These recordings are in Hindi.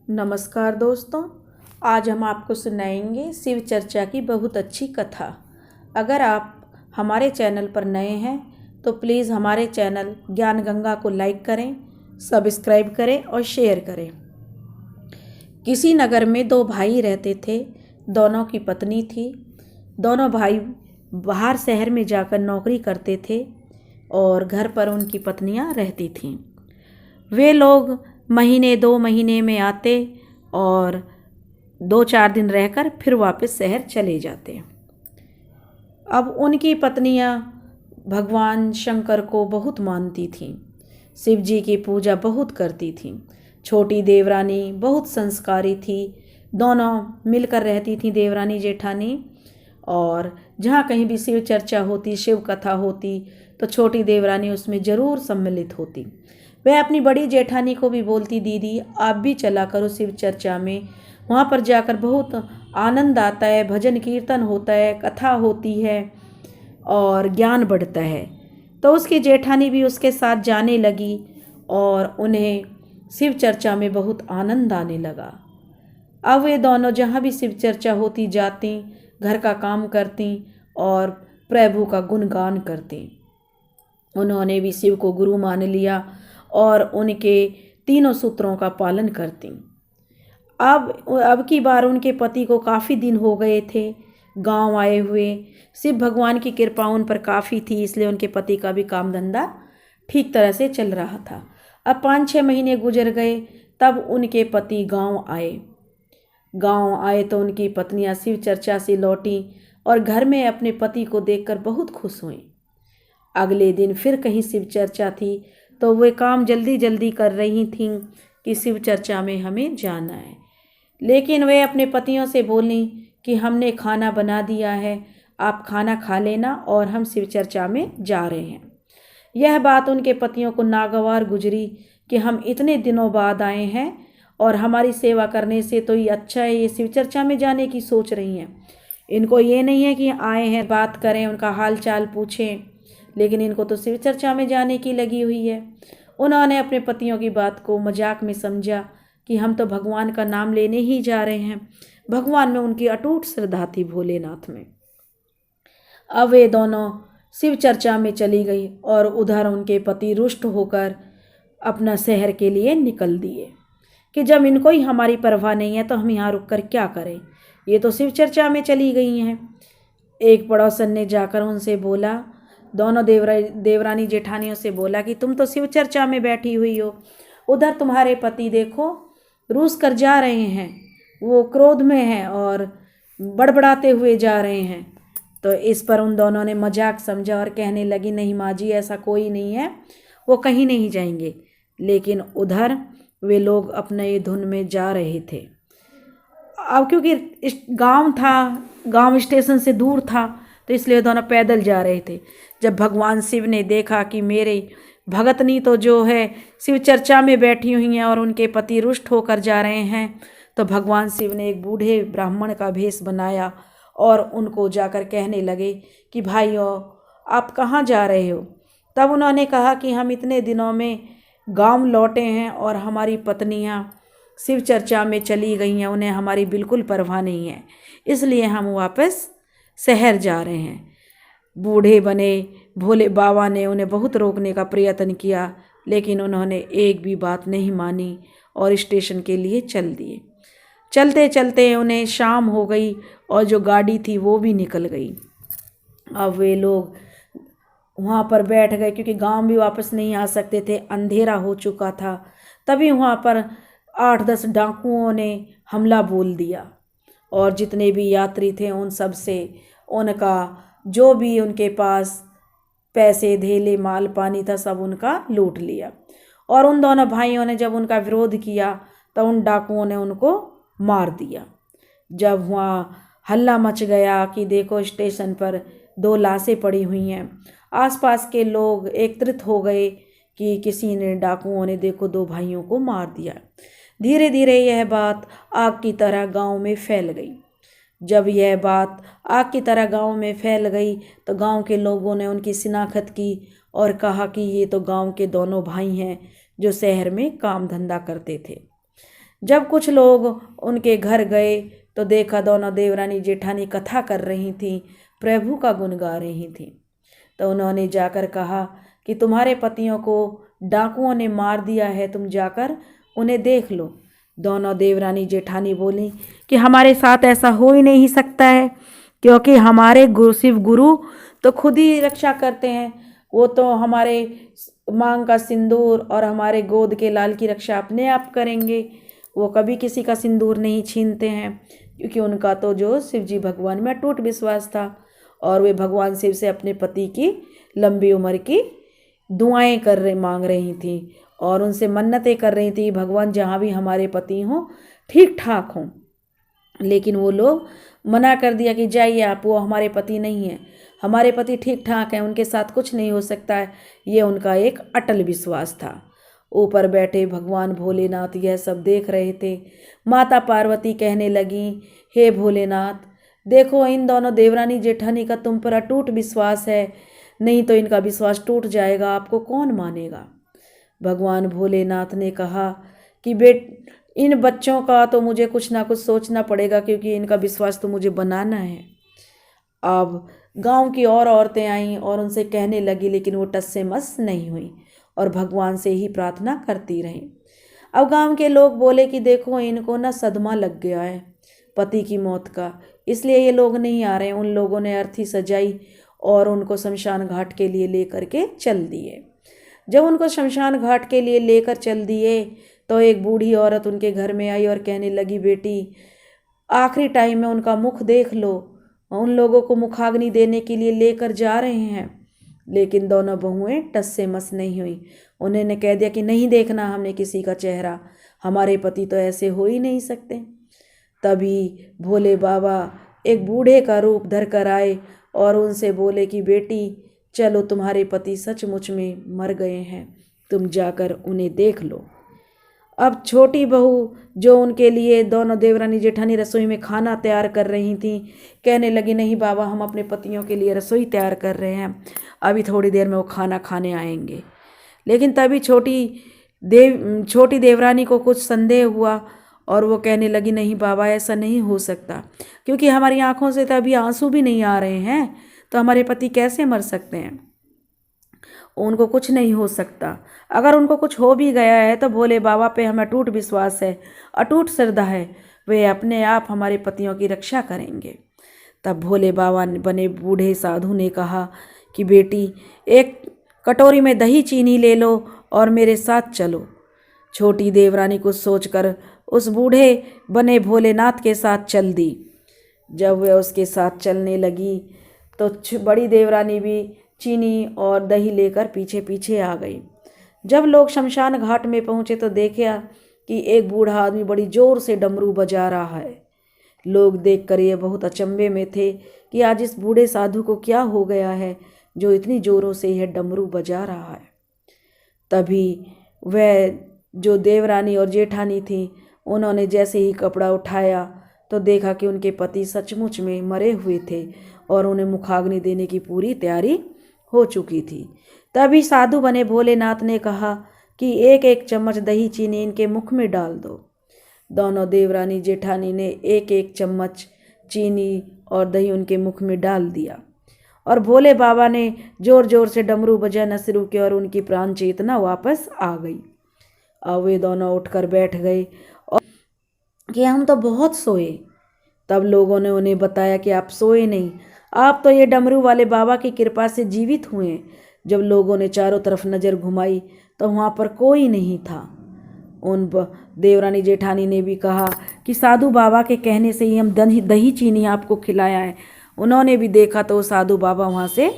नमस्कार दोस्तों, आज हम आपको सुनाएंगे शिव चर्चा की बहुत अच्छी कथा। अगर आप हमारे चैनल पर नए हैं तो प्लीज़ हमारे चैनल ज्ञान गंगा को लाइक करें, सब्सक्राइब करें और शेयर करें। किसी नगर में दो भाई रहते थे। दोनों की पत्नी थी। दोनों भाई बाहर शहर में जाकर नौकरी करते थे और घर पर उनकी पत्नियां रहती थीं। वे लोग महीने 2 महीने में आते और 2-4 दिन रहकर फिर वापस शहर चले जाते। अब उनकी पत्नियां भगवान शंकर को बहुत मानती थीं, शिव जी की पूजा बहुत करती थीं। छोटी देवरानी बहुत संस्कारी थी। दोनों मिलकर रहती थीं, देवरानी जेठानी। और जहाँ कहीं भी शिव चर्चा होती, शिव कथा होती, तो छोटी देवरानी उसमें ज़रूर सम्मिलित होती। वह अपनी बड़ी जेठानी को भी बोलती, दीदी आप भी चला करो शिव चर्चा में, वहाँ पर जाकर बहुत आनंद आता है, भजन कीर्तन होता है, कथा होती है और ज्ञान बढ़ता है। तो उसकी जेठानी भी उसके साथ जाने लगी और उन्हें शिव चर्चा में बहुत आनंद आने लगा। अब वे दोनों जहाँ भी शिव चर्चा होती जाती, घर का काम करती और प्रभु का गुणगान करती। उन्होंने भी शिव को गुरु मान लिया और उनके 3 सूत्रों का पालन करती। अब की बार उनके पति को काफ़ी दिन हो गए थे गांव आए हुए। शिव भगवान की कृपा उन पर काफ़ी थी, इसलिए उनके पति का भी काम धंधा ठीक तरह से चल रहा था। अब 5-6 महीने गुजर गए, तब उनके पति गांव आए तो उनकी पत्नियां शिव चर्चा से लौटी और घर में अपने पति को देखकर बहुत खुश हुई। अगले दिन फिर कहीं शिव चर्चा थी, तो वे काम जल्दी जल्दी कर रही थीं कि शिव चर्चा में हमें जाना है। लेकिन वे अपने पतियों से बोली कि हमने खाना बना दिया है, आप खाना खा लेना और हम शिव चर्चा में जा रहे हैं। यह बात उनके पतियों को नागवार गुजरी कि हम इतने दिनों बाद आए हैं और हमारी सेवा करने से तो ये अच्छा है, ये शिव चर्चा में जाने की सोच रही हैं। इनको ये नहीं है कि आए हैं बात करें, उनका हाल चाल पूछें, लेकिन इनको तो शिव चर्चा में जाने की लगी हुई है। उन्होंने अपने पतियों की बात को मजाक में समझा कि हम तो भगवान का नाम लेने ही जा रहे हैं। भगवान में उनकी अटूट श्रद्धा थी, भोलेनाथ में। अब वे दोनों शिव चर्चा में चली गई और उधर उनके पति रुष्ट होकर अपना शहर के लिए निकल दिए कि जब इनको ही हमारी परवाह नहीं है तो हम यहाँ रुक कर क्या करें, ये तो शिव चर्चा में चली गई हैं। एक पड़ोसन ने जाकर उनसे बोला, दोनों देवरानी जेठानियों से बोला कि तुम तो शिव चर्चा में बैठी हुई हो, उधर तुम्हारे पति देखो रूस कर जा रहे हैं, वो क्रोध में हैं और बड़बड़ाते हुए जा रहे हैं। तो इस पर उन दोनों ने मजाक समझा और कहने लगी, नहीं माँ जी, ऐसा कोई नहीं है, वो कहीं नहीं जाएंगे। लेकिन उधर वे लोग अपने धुन में जा रहे थे। अब क्योंकि गांव था, गांव स्टेशन से दूर था, तो इसलिए दोनों पैदल जा रहे थे। जब भगवान शिव ने देखा कि मेरे भगतनी तो जो है शिव चर्चा में बैठी हुई हैं और उनके पति रुष्ट होकर जा रहे हैं, तो भगवान शिव ने एक बूढ़े ब्राह्मण का भेष बनाया और उनको जाकर कहने लगे कि भाइयों आप कहाँ जा रहे हो। तब उन्होंने कहा कि हम इतने दिनों में गांव लौटे हैं और हमारी पत्नियां शिव चर्चा में चली गई हैं, उन्हें हमारी बिल्कुल परवाह नहीं है, इसलिए हम वापस शहर जा रहे हैं। बूढ़े बने भोले बाबा ने उन्हें बहुत रोकने का प्रयत्न किया, लेकिन उन्होंने एक भी बात नहीं मानी और स्टेशन के लिए चल दिए। चलते चलते उन्हें शाम हो गई और जो गाड़ी थी वो भी निकल गई। अब वे लोग वहाँ पर बैठ गए क्योंकि गांव भी वापस नहीं आ सकते थे, अंधेरा हो चुका था। तभी वहाँ पर 8-10 डाकुओं ने हमला बोल दिया और जितने भी यात्री थे उन सब से उनका जो भी उनके पास पैसे धेले माल पानी था सब उनका लूट लिया। और उन दोनों भाइयों ने जब उनका विरोध किया तो उन डाकुओं ने उनको मार दिया। जब वहाँ हल्ला मच गया कि देखो स्टेशन पर 2 लाशें पड़ी हुई हैं, आसपास के लोग एकत्रित हो गए कि किसी ने डाकुओं ने देखो 2 भाइयों को मार दिया। धीरे धीरे यह बात आग की तरह गांव में फैल गई। जब यह बात आग की तरह गांव में फैल गई तो गांव के लोगों ने उनकी शिनाख्त की और कहा कि ये तो गांव के दोनों भाई हैं जो शहर में काम धंधा करते थे। जब कुछ लोग उनके घर गए तो देखा दोनों देवरानी जेठानी कथा कर रही थीं, प्रभु का गुण गा रही थीं। तो उन्होंने जाकर कहा कि तुम्हारे पतियों को डाकुओं ने मार दिया है, तुम जाकर उन्हें देख लो। दोनों देवरानी जेठानी बोली कि हमारे साथ ऐसा हो ही नहीं सकता है, क्योंकि हमारे शिव गुरु तो खुद ही रक्षा करते हैं। वो तो हमारे मांग का सिंदूर और हमारे गोद के लाल की रक्षा अपने आप करेंगे। वो कभी किसी का सिंदूर नहीं छीनते हैं, क्योंकि उनका तो जो शिव जी भगवान में अटूट विश्वास था और वे भगवान शिव से अपने पति की लंबी उम्र की दुआएं मांग रही थी और उनसे मन्नतें कर रही थी, भगवान जहाँ भी हमारे पति हों ठीक ठाक हों। लेकिन वो लोग मना कर दिया कि जाइए आप, वो हमारे पति नहीं हैं, हमारे पति ठीक ठाक हैं, उनके साथ कुछ नहीं हो सकता है। ये उनका एक अटल विश्वास था। ऊपर बैठे भगवान भोलेनाथ यह सब देख रहे थे। माता पार्वती कहने लगी, हे भोलेनाथ, देखो इन दोनों देवरानी जेठानी का तुम पर अटूट विश्वास है, नहीं तो इनका विश्वास टूट जाएगा, आपको कौन मानेगा। भगवान भोलेनाथ ने कहा कि इन बच्चों का तो मुझे कुछ ना कुछ सोचना पड़ेगा, क्योंकि इनका विश्वास तो मुझे बनाना है। अब गांव की और औरतें आईं और उनसे कहने लगी, लेकिन वो टस से मस नहीं हुई और भगवान से ही प्रार्थना करती रहीं। अब गांव के लोग बोले कि देखो इनको ना सदमा लग गया है पति की मौत का, इसलिए ये लोग नहीं आ रहे। उन लोगों ने अर्थी सजाई और उनको शमशान घाट के लिए लेकर के चल दिए। जब उनको शमशान घाट के लिए लेकर चल दिए तो एक बूढ़ी औरत उनके घर में आई और कहने लगी, बेटी आखिरी टाइम में उनका मुख देख लो, उन लोगों को मुखाग्नि देने के लिए लेकर जा रहे हैं। लेकिन दोनों बहुएं टस से मस नहीं हुई। उन्होंने कह दिया कि नहीं देखना हमने किसी का चेहरा, हमारे पति तो ऐसे हो ही नहीं सकते। तभी भोले बाबा एक बूढ़े का रूप धर कर आए और उनसे बोले कि बेटी चलो, तुम्हारे पति सचमुच में मर गए हैं, तुम जाकर उन्हें देख लो। अब छोटी बहू जो उनके लिए दोनों देवरानी जेठानी रसोई में खाना तैयार कर रही थी, कहने लगी, नहीं बाबा, हम अपने पतियों के लिए रसोई तैयार कर रहे हैं, अभी थोड़ी देर में वो खाना खाने आएंगे। लेकिन तभी छोटी देवरानी को कुछ संदेह हुआ और वो कहने लगी, नहीं बाबा, ऐसा नहीं हो सकता, क्योंकि हमारी आंखों से तो अभी आंसू भी नहीं आ रहे हैं, तो हमारे पति कैसे मर सकते हैं, उनको कुछ नहीं हो सकता। अगर उनको कुछ हो भी गया है तो भोले बाबा पे हमें अटूट विश्वास है, अटूट श्रद्धा है, वे अपने आप हमारे पतियों की रक्षा करेंगे। तब भोले बाबा बने बूढ़े साधु ने कहा कि बेटी एक कटोरी में दही चीनी ले लो और मेरे साथ चलो। छोटी देवरानी कुछ सोचकर उस बूढ़े बने भोलेनाथ के साथ चल दी। जब वह उसके साथ चलने लगी तो बड़ी देवरानी भी चीनी और दही लेकर पीछे पीछे आ गई। जब लोग शमशान घाट में पहुंचे तो देखा कि एक बूढ़ा आदमी बड़ी जोर से डमरू बजा रहा है। लोग देखकर ये बहुत अचंभे में थे कि आज इस बूढ़े साधु को क्या हो गया है जो इतनी जोरों से यह डमरू बजा रहा है। तभी वह जो देवरानी और जेठानी थी, उन्होंने जैसे ही कपड़ा उठाया तो देखा कि उनके पति सचमुच में मरे हुए थे और उन्हें मुखाग्नि देने की पूरी तैयारी हो चुकी थी। तभी साधु बने भोलेनाथ ने कहा कि एक एक चम्मच दही चीनी इनके मुख में डाल दो। दोनों देवरानी जेठानी ने एक एक चम्मच चीनी और दही उनके मुख में डाल दिया और भोले बाबा ने जोर जोर से डमरू बजाना शुरू किया और उनकी प्राण चेतना वापस आ गई। अब वे दोनों उठकर बैठ गए और कि हम तो बहुत सोए। तब लोगों ने उन्हें बताया कि आप सोए नहीं, आप तो ये डमरू वाले बाबा की कृपा से जीवित हुए। जब लोगों ने चारों तरफ नज़र घुमाई तो वहाँ पर कोई नहीं था। उन देवरानी जेठानी ने भी कहा कि साधु बाबा के कहने से ही हम दही चीनी आपको खिलाया है। उन्होंने भी देखा तो साधु बाबा वहाँ से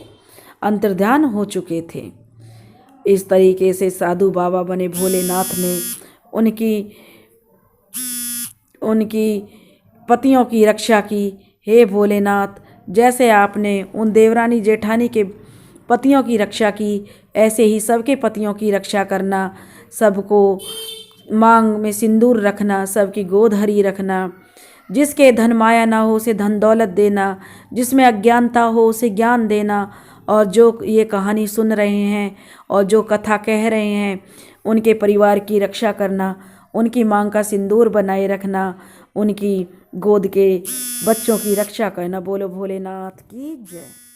अंतर्ध्यान हो चुके थे। इस तरीके से साधु बाबा बने भोलेनाथ ने उनकी पतियों की रक्षा की। हे भोलेनाथ, जैसे आपने उन देवरानी जेठानी के पतियों की रक्षा की, ऐसे ही सबके पतियों की रक्षा करना, सबको मांग में सिंदूर रखना, सबकी गोद हरी रखना, जिसके धन माया ना हो उसे धन दौलत देना, जिसमें अज्ञानता हो उसे ज्ञान देना, और जो ये कहानी सुन रहे हैं और जो कथा कह रहे हैं उनके परिवार की रक्षा करना उनकी मांग का सिंदूर बनाए रखना, उनकी गोद के बच्चों की रक्षा करना। बोलो भोलेनाथ की जय।